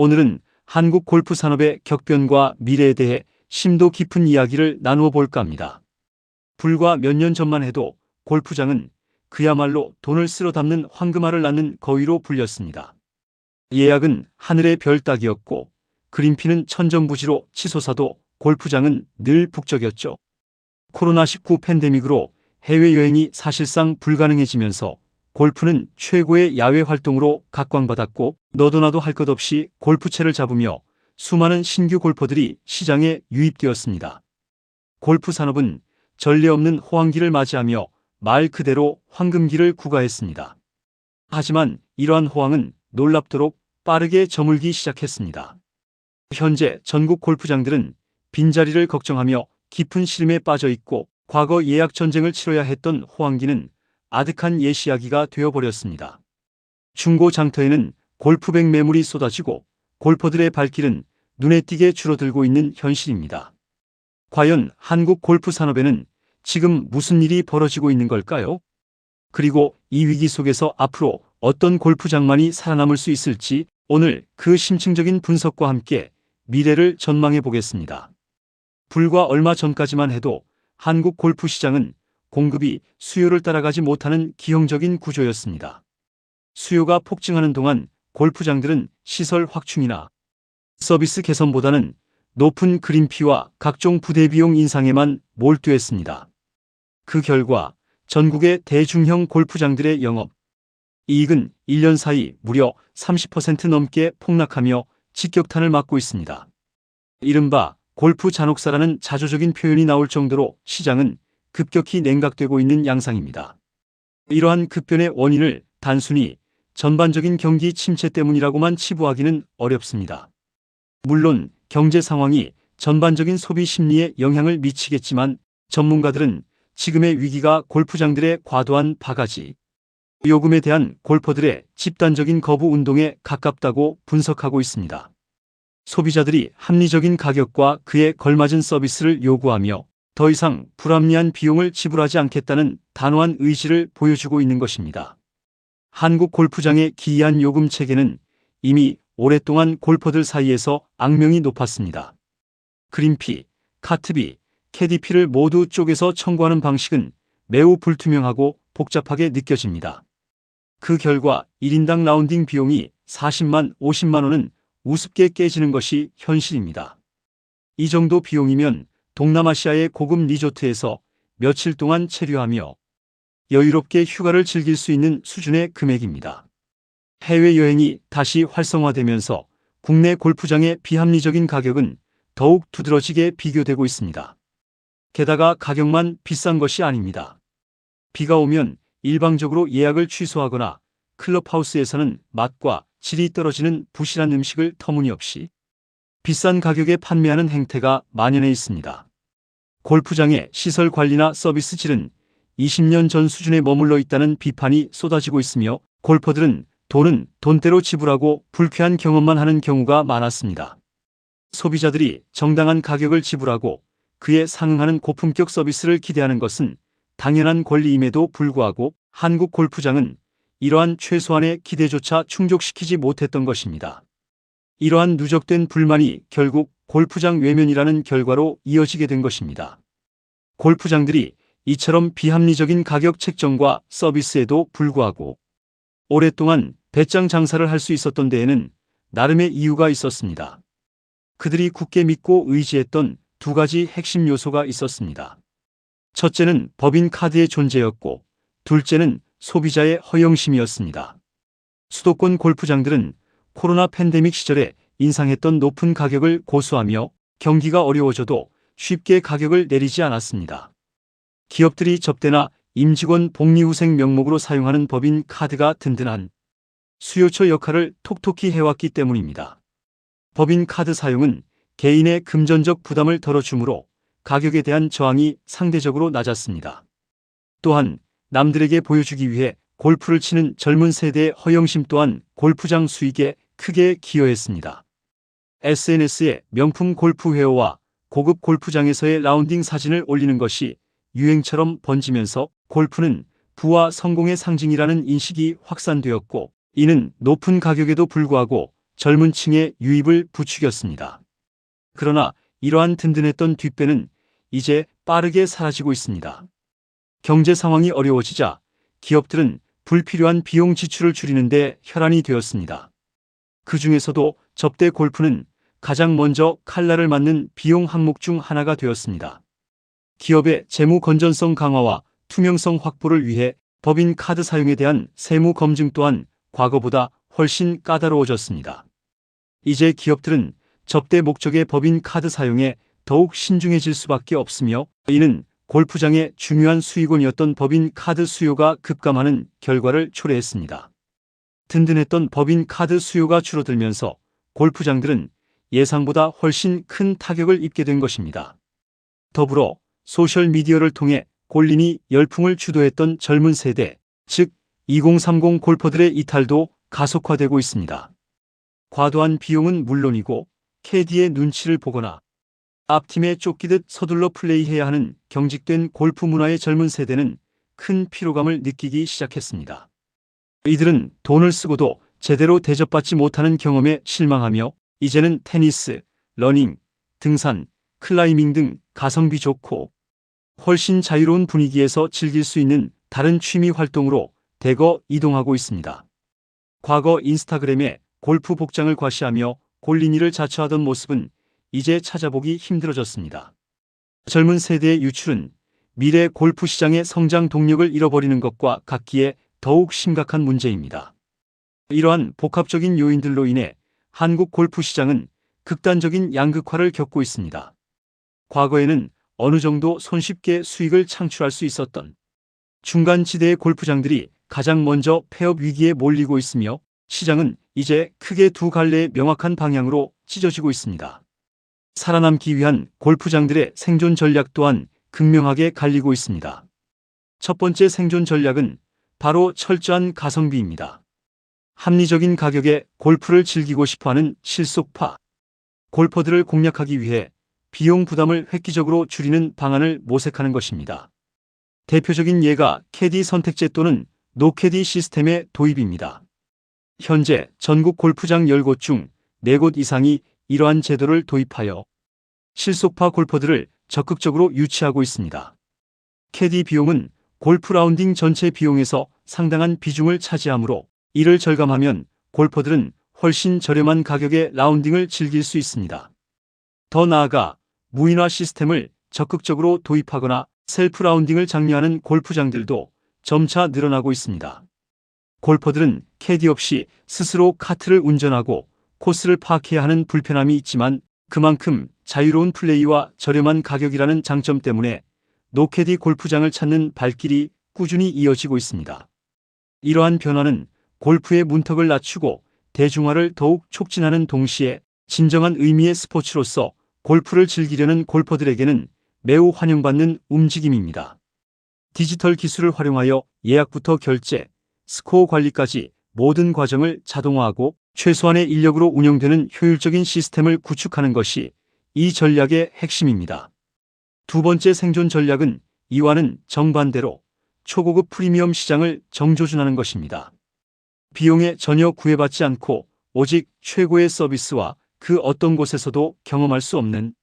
오늘은 한국 골프 산업의 격변과 미래에 대해 심도 깊은 이야기를 나누어 볼까 합니다. 불과 몇 년 전만 해도 골프장은 그야말로 돈을 쓸어 담는 황금알을 낳는 거위로 불렸습니다. 예약은 하늘의 별 따기였고 그린피는 천정부지로 치솟아도 골프장은 늘 북적였죠. 코로나19 팬데믹으로 해외여행이 사실상 불가능해지면서 골프는 최고의 야외 활동으로 각광받았고 너도 나도 할 것 없이 골프채를 잡으며 수많은 신규 골퍼들이 시장에 유입되었습니다. 골프 산업은 전례 없는 호황기를 맞이하며 말 그대로 황금기를 구가했습니다. 하지만 이러한 호황은 놀랍도록 빠르게 저물기 시작했습니다. 현재 전국 골프장들은 빈자리를 걱정하며 깊은 시름에 빠져 있고 과거 예약 전쟁을 치러야 했던 호황기는 아득한 예시야기가 되어버렸습니다. 중고 장터에는 골프백 매물이 쏟아지고 골퍼들의 발길은 눈에 띄게 줄어들고 있는 현실입니다. 과연 한국 골프 산업에는 지금 무슨 일이 벌어지고 있는 걸까요? 그리고 이 위기 속에서 앞으로 어떤 골프장만이 살아남을 수 있을지 오늘 그 심층적인 분석과 함께 미래를 전망해 보겠습니다. 불과 얼마 전까지만 해도 한국 골프 시장은 공급이 수요를 따라가지 못하는 기형적인 구조였습니다. 수요가 폭증하는 동안 골프장들은 시설 확충이나 서비스 개선보다는 높은 그린피와 각종 부대 비용 인상에만 몰두했습니다. 그 결과 전국의 대중형 골프장들의 영업 이익은 1년 사이 무려 30% 넘게 폭락하며 직격탄을 맞고 있습니다. 이른바 골프 잔혹사라는 자조적인 표현이 나올 정도로 시장은 급격히 냉각되고 있는 양상입니다. 이러한 급변의 원인을 단순히 전반적인 경기 침체 때문이라고만 치부하기는 어렵습니다. 물론 경제 상황이 전반적인 소비 심리에 영향을 미치겠지만 전문가들은 지금의 위기가 골프장들의 과도한 바가지 요금에 대한 골퍼들의 집단적인 거부 운동에 가깝다고 분석하고 있습니다. 소비자들이 합리적인 가격과 그에 걸맞은 서비스를 요구하며 더 이상 불합리한 비용을 지불하지 않겠다는 단호한 의지를 보여주고 있는 것입니다. 한국 골프장의 기이한 요금 체계는 이미 오랫동안 골퍼들 사이에서 악명이 높았습니다. 그린피, 카트비, 캐디피를 모두 쪼개서 청구하는 방식은 매우 불투명하고 복잡하게 느껴집니다. 그 결과 1인당 라운딩 비용이 40만, 50만 원은 우습게 깨지는 것이 현실입니다. 이 정도 비용이면 동남아시아의 고급 리조트에서 며칠 동안 체류하며 여유롭게 휴가를 즐길 수 있는 수준의 금액입니다. 해외여행이 다시 활성화되면서 국내 골프장의 비합리적인 가격은 더욱 두드러지게 비교되고 있습니다. 게다가 가격만 비싼 것이 아닙니다. 비가 오면 일방적으로 예약을 취소하거나 클럽하우스에서는 맛과 질이 떨어지는 부실한 음식을 터무니없이 비싼 가격에 판매하는 행태가 만연해 있습니다. 골프장의 시설 관리나 서비스 질은 20년 전 수준에 머물러 있다는 비판이 쏟아지고 있으며 골퍼들은 돈은 돈대로 지불하고 불쾌한 경험만 하는 경우가 많았습니다. 소비자들이 정당한 가격을 지불하고 그에 상응하는 고품격 서비스를 기대하는 것은 당연한 권리임에도 불구하고 한국 골프장은 이러한 최소한의 기대조차 충족시키지 못했던 것입니다. 이러한 누적된 불만이 결국 골프장 외면이라는 결과로 이어지게 된 것입니다. 골프장들이 이처럼 비합리적인 가격 책정과 서비스에도 불구하고 오랫동안 배짱 장사를 할 수 있었던 데에는 나름의 이유가 있었습니다. 그들이 굳게 믿고 의지했던 두 가지 핵심 요소가 있었습니다. 첫째는 법인 카드의 존재였고 둘째는 소비자의 허영심이었습니다. 수도권 골프장들은 코로나 팬데믹 시절에 인상했던 높은 가격을 고수하며 경기가 어려워져도 쉽게 가격을 내리지 않았습니다. 기업들이 접대나 임직원 복리후생 명목으로 사용하는 법인 카드가 든든한 수요처 역할을 톡톡히 해왔기 때문입니다. 법인 카드 사용은 개인의 금전적 부담을 덜어주므로 가격에 대한 저항이 상대적으로 낮았습니다. 또한 남들에게 보여주기 위해 골프를 치는 젊은 세대의 허영심 또한 골프장 수익에 크게 기여했습니다. SNS에 명품 골프 웨어와 고급 골프장에서의 라운딩 사진을 올리는 것이 유행처럼 번지면서 골프는 부와 성공의 상징이라는 인식이 확산되었고 이는 높은 가격에도 불구하고 젊은 층의 유입을 부추겼습니다. 그러나 이러한 든든했던 뒷배는 이제 빠르게 사라지고 있습니다. 경제 상황이 어려워지자 기업들은 불필요한 비용 지출을 줄이는 데 혈안이 되었습니다. 그 중에서도 접대 골프는 가장 먼저 칼날을 맞는 비용 항목 중 하나가 되었습니다. 기업의 재무 건전성 강화와 투명성 확보를 위해 법인 카드 사용에 대한 세무 검증 또한 과거보다 훨씬 까다로워졌습니다. 이제 기업들은 접대 목적의 법인 카드 사용에 더욱 신중해질 수밖에 없으며, 이는 골프장의 중요한 수익원이었던 법인 카드 수요가 급감하는 결과를 초래했습니다. 든든했던 법인 카드 수요가 줄어들면서 골프장들은 예상보다 훨씬 큰 타격을 입게 된 것입니다. 더불어 소셜미디어를 통해 골린이 열풍을 주도했던 젊은 세대, 즉 2030 골퍼들의 이탈도 가속화되고 있습니다. 과도한 비용은 물론이고 캐디의 눈치를 보거나 앞팀에 쫓기듯 서둘러 플레이해야 하는 경직된 골프 문화의 젊은 세대는 큰 피로감을 느끼기 시작했습니다. 이들은 돈을 쓰고도 제대로 대접받지 못하는 경험에 실망하며 이제는 테니스, 러닝, 등산, 클라이밍 등 가성비 좋고 훨씬 자유로운 분위기에서 즐길 수 있는 다른 취미 활동으로 대거 이동하고 있습니다. 과거 인스타그램에 골프 복장을 과시하며 골린이를 자처하던 모습은 이제 찾아보기 힘들어졌습니다. 젊은 세대의 유출은 미래 골프 시장의 성장 동력을 잃어버리는 것과 같기에 더욱 심각한 문제입니다. 이러한 복합적인 요인들로 인해 한국 골프 시장은 극단적인 양극화를 겪고 있습니다. 과거에는 어느 정도 손쉽게 수익을 창출할 수 있었던 중간지대의 골프장들이 가장 먼저 폐업 위기에 몰리고 있으며, 시장은 이제 크게 두 갈래의 명확한 방향으로 찢어지고 있습니다. 살아남기 위한 골프장들의 생존 전략 또한 극명하게 갈리고 있습니다. 첫 번째 생존 전략은 바로 철저한 가성비입니다. 합리적인 가격에 골프를 즐기고 싶어하는 실속파 골퍼들을 공략하기 위해 비용 부담을 획기적으로 줄이는 방안을 모색하는 것입니다. 대표적인 예가 캐디 선택제 또는 노캐디 시스템의 도입입니다. 현재 전국 골프장 10곳 중 4곳 이상이 이러한 제도를 도입하여 실속파 골퍼들을 적극적으로 유치하고 있습니다. 캐디 비용은 골프 라운딩 전체 비용에서 상당한 비중을 차지하므로 이를 절감하면 골퍼들은 훨씬 저렴한 가격의 라운딩을 즐길 수 있습니다. 더 나아가 무인화 시스템을 적극적으로 도입하거나 셀프 라운딩을 장려하는 골프장들도 점차 늘어나고 있습니다. 골퍼들은 캐디 없이 스스로 카트를 운전하고 코스를 파악해야 하는 불편함이 있지만 그만큼 자유로운 플레이와 저렴한 가격이라는 장점 때문에 노캐디 골프장을 찾는 발길이 꾸준히 이어지고 있습니다. 이러한 변화는 골프의 문턱을 낮추고 대중화를 더욱 촉진하는 동시에 진정한 의미의 스포츠로서 골프를 즐기려는 골퍼들에게는 매우 환영받는 움직임입니다. 디지털 기술을 활용하여 예약부터 결제, 스코어 관리까지 모든 과정을 자동화하고 최소한의 인력으로 운영되는 효율적인 시스템을 구축하는 것이 이 전략의 핵심입니다. 두 번째 생존 전략은 이와는 정반대로 초고급 프리미엄 시장을 정조준하는 것입니다. 비용에 전혀 구애받지 않고 오직 최고의 서비스와 그 어떤 곳에서도 경험할 수 없는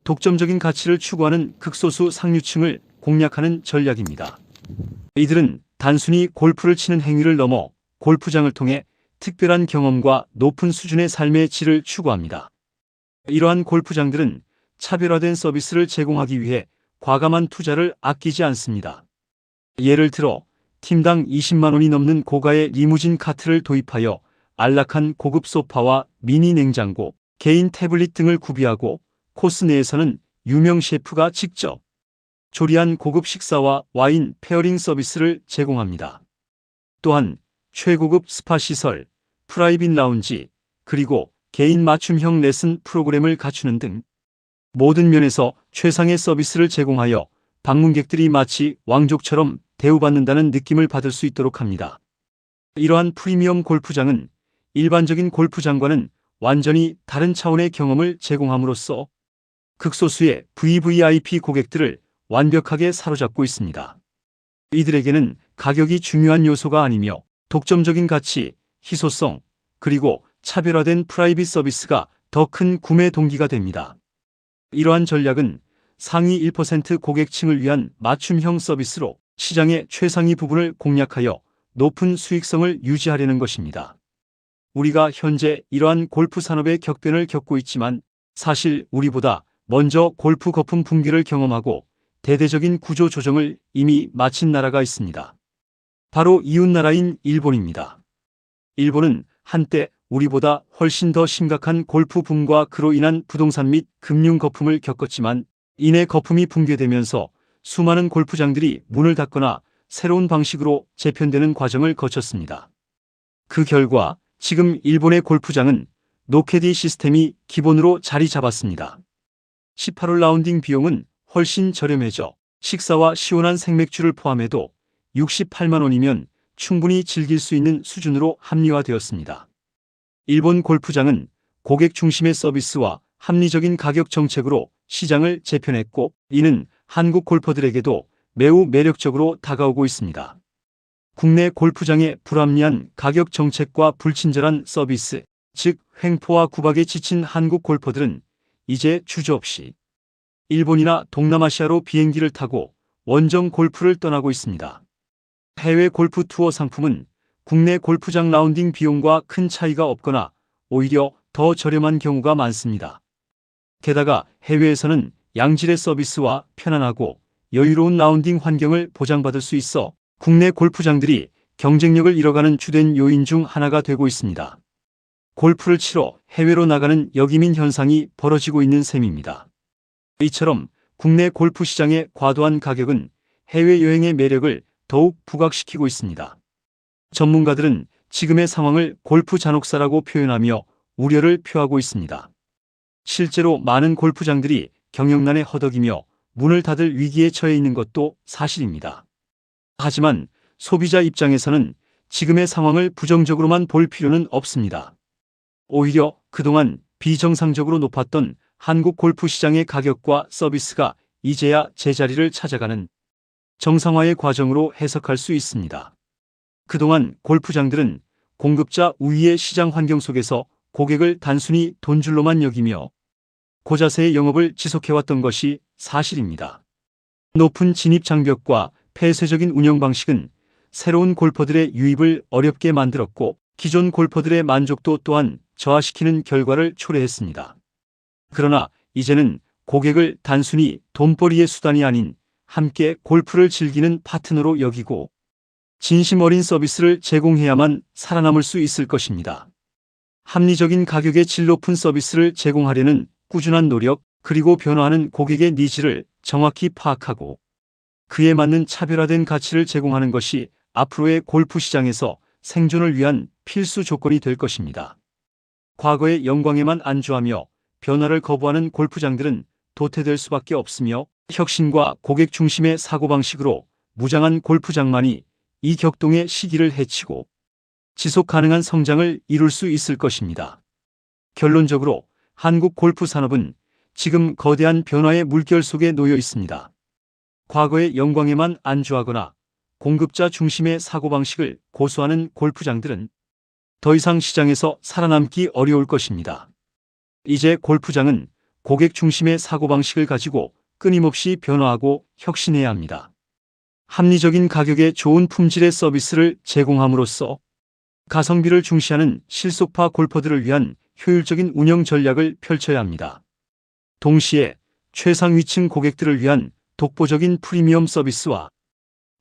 독점적인 가치를 추구하는 극소수 상류층을 공략하는 전략입니다. 이들은 단순히 골프를 치는 행위를 넘어 골프장을 통해 특별한 경험과 높은 수준의 삶의 질을 추구합니다. 이러한 골프장들은 차별화된 서비스를 제공하기 위해 과감한 투자를 아끼지 않습니다. 예를 들어 팀당 20만 원이 넘는 고가의 리무진 카트를 도입하여 안락한 고급 소파와 미니 냉장고, 개인 태블릿 등을 구비하고 코스 내에서는 유명 셰프가 직접 조리한 고급 식사와 와인 페어링 서비스를 제공합니다. 또한 최고급 스파 시설, 프라이빗 라운지, 그리고 개인 맞춤형 레슨 프로그램을 갖추는 등 모든 면에서 최상의 서비스를 제공하여 방문객들이 마치 왕족처럼 대우받는다는 느낌을 받을 수 있도록 합니다. 이러한 프리미엄 골프장은 일반적인 골프장과는 완전히 다른 차원의 경험을 제공함으로써 극소수의 VVIP 고객들을 완벽하게 사로잡고 있습니다. 이들에게는 가격이 중요한 요소가 아니며 독점적인 가치, 희소성, 그리고 차별화된 프라이빗 서비스가 더 큰 구매 동기가 됩니다. 이러한 전략은 상위 1% 고객층을 위한 맞춤형 서비스로 시장의 최상위 부분을 공략하여 높은 수익성을 유지하려는 것입니다. 우리가 현재 이러한 골프 산업의 격변을 겪고 있지만 사실 우리보다 먼저 골프 거품 붕괴를 경험하고 대대적인 구조 조정을 이미 마친 나라가 있습니다. 바로 이웃나라인 일본입니다. 일본은 한때 우리보다 훨씬 더 심각한 골프 붐과 그로 인한 부동산 및 금융 거품을 겪었지만 이내 거품이 붕괴되면서 수많은 골프장들이 문을 닫거나 새로운 방식으로 재편되는 과정을 거쳤습니다. 그 결과 지금 일본의 골프장은 노케디 시스템이 기본으로 자리 잡았습니다. 18홀 라운딩 비용은 훨씬 저렴해져 식사와 시원한 생맥주를 포함해도 68만 원이면 충분히 즐길 수 있는 수준으로 합리화되었습니다. 일본 골프장은 고객 중심의 서비스와 합리적인 가격 정책으로 시장을 재편했고 이는 한국 골퍼들에게도 매우 매력적으로 다가오고 있습니다. 국내 골프장의 불합리한 가격 정책과 불친절한 서비스, 즉 횡포와 구박에 지친 한국 골퍼들은 이제 주저없이 일본이나 동남아시아로 비행기를 타고 원정 골프를 떠나고 있습니다. 해외 골프 투어 상품은 국내 골프장 라운딩 비용과 큰 차이가 없거나 오히려 더 저렴한 경우가 많습니다. 게다가 해외에서는 양질의 서비스와 편안하고 여유로운 라운딩 환경을 보장받을 수 있어 국내 골프장들이 경쟁력을 잃어가는 주된 요인 중 하나가 되고 있습니다. 골프를 치러 해외로 나가는 역이민 현상이 벌어지고 있는 셈입니다. 이처럼 국내 골프 시장의 과도한 가격은 해외여행의 매력을 더욱 부각시키고 있습니다. 전문가들은 지금의 상황을 골프 잔혹사라고 표현하며 우려를 표하고 있습니다. 실제로 많은 골프장들이 경영난에 허덕이며 문을 닫을 위기에 처해 있는 것도 사실입니다. 하지만 소비자 입장에서는 지금의 상황을 부정적으로만 볼 필요는 없습니다. 오히려 그동안 비정상적으로 높았던 한국 골프 시장의 가격과 서비스가 이제야 제자리를 찾아가는 정상화의 과정으로 해석할 수 있습니다. 그동안 골프장들은 공급자 우위의 시장 환경 속에서 고객을 단순히 돈줄로만 여기며 고자세의 영업을 지속해왔던 것이 사실입니다. 높은 진입 장벽과 폐쇄적인 운영 방식은 새로운 골퍼들의 유입을 어렵게 만들었고 기존 골퍼들의 만족도 또한 저하시키는 결과를 초래했습니다. 그러나 이제는 고객을 단순히 돈벌이의 수단이 아닌 함께 골프를 즐기는 파트너로 여기고 진심 어린 서비스를 제공해야만 살아남을 수 있을 것입니다. 합리적인 가격의 질 높은 서비스를 제공하려는 꾸준한 노력 그리고 변화하는 고객의 니즈를 정확히 파악하고 그에 맞는 차별화된 가치를 제공하는 것이 앞으로의 골프 시장에서 생존을 위한 필수 조건이 될 것입니다. 과거의 영광에만 안주하며 변화를 거부하는 골프장들은 도태될 수밖에 없으며 혁신과 고객 중심의 사고방식으로 무장한 골프장만이 이 격동의 시기를 해치고 지속 가능한 성장을 이룰 수 있을 것입니다. 결론적으로 한국 골프 산업은 지금 거대한 변화의 물결 속에 놓여 있습니다. 과거의 영광에만 안주하거나 공급자 중심의 사고방식을 고수하는 골프장들은 더 이상 시장에서 살아남기 어려울 것입니다. 이제 골프장은 고객 중심의 사고방식을 가지고 끊임없이 변화하고 혁신해야 합니다. 합리적인 가격에 좋은 품질의 서비스를 제공함으로써 가성비를 중시하는 실속파 골퍼들을 위한 효율적인 운영 전략을 펼쳐야 합니다. 동시에 최상위층 고객들을 위한 독보적인 프리미엄 서비스와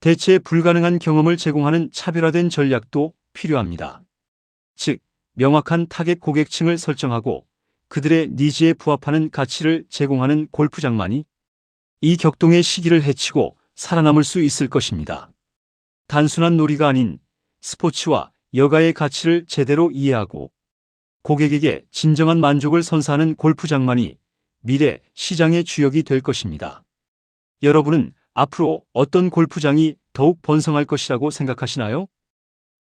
대체 불가능한 경험을 제공하는 차별화된 전략도 필요합니다. 즉, 명확한 타겟 고객층을 설정하고 그들의 니즈에 부합하는 가치를 제공하는 골프장만이 이 격동의 시기를 헤치고 살아남을 수 있을 것입니다. 단순한 놀이가 아닌 스포츠와 여가의 가치를 제대로 이해하고 고객에게 진정한 만족을 선사하는 골프장만이 미래 시장의 주역이 될 것입니다. 여러분은 앞으로 어떤 골프장이 더욱 번성할 것이라고 생각하시나요?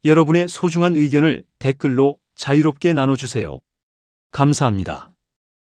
여러분의 소중한 의견을 댓글로 자유롭게 나눠주세요. 감사합니다.